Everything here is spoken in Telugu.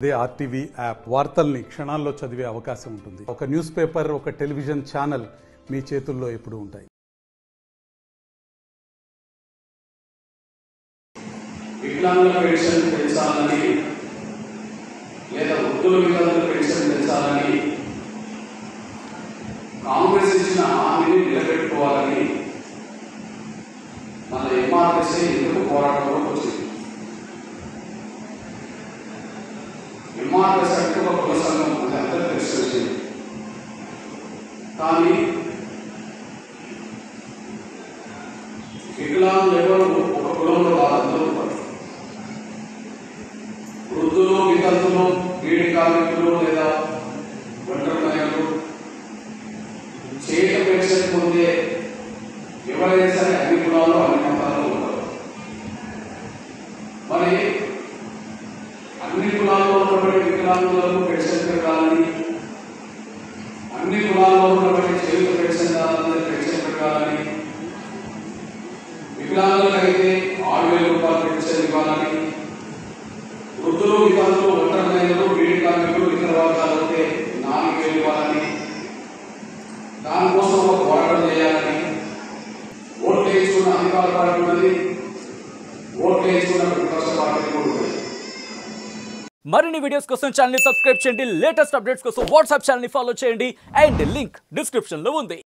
అదే ఆర్టీవీ యాప్ వార్తల్ని క్షణాల్లో చదివే అవకాశం ఉంటుంది. ఒక న్యూస్ పేపర్, ఒక టెలివిజన్ ఛానల్ మీ చేతుల్లో ఎప్పుడూ ఉంటాయి. వికలాంగుల పెన్షన్ పెంచాలని లేదా వృద్ధుల వికలాంగుల పెన్షన్ పెంచాలని కాంగ్రెస్ ఇచ్చిన హామీని నిలబెట్టుకోవాలని మన ఎంఆర్ఎస్ఏ ఎందుకు పోరాటంలోకి వచ్చింది? ఎంఆర్ఎస్ అంటే ఒక కుల సంఘం అంటే అందరూ తెలిసి, కానీ వికలాంగులు ఎవరు ఒక కులంలో అందరూ ఉంటారు. వృద్ధులు, వితంతులు, బీడి కార్మికులు లేదా ఒంటరి మహిళలు చేత పెన్షన్ పొందే ఎవరైనా సరే అన్ని కులాల్లో అన్ని మతాల్లో ఉంటారు. మరి అన్ని కులాల్లో ఉన్నటువంటి వికలాంగులకు పెన్షన్ పెట్టాలని, అన్ని కులాల్లో ఉన్నటువంటి చేయుత పెన్షన్ దారులకు పెన్షన్ పెట్టాలని, వికలాంగులకైతే 6,000 రూపాయలు పెన్షన్ ఇవ్వాలని, వృద్ధులు, వితంతులు, ఒంటరి మహిళలు, బీడి కార్మికులు, ఇతర వర్గాలైతే 4,000 ఇవ్వాలని, దానికోసం ఒక పోరాటం చేయాలని ఓట్లు వేయించుకున్న అధికార పార్టీ ఉన్నది, ఓట్లు వేయించుకున్న ప్రతిపక్ష పార్టీ కూడా ఉన్నది. మరిన్ని వీడియోస్ కోసం ఛానల్ ని సబ్స్క్రైబ్ చేయండి. లేటెస్ట్ అప్డేట్స్ కోసం వాట్సాప్ ఛానల్ ని ఫాలో చేయండి. అండ్ లింక్ డిస్క్రిప్షన్ లో ఉంది.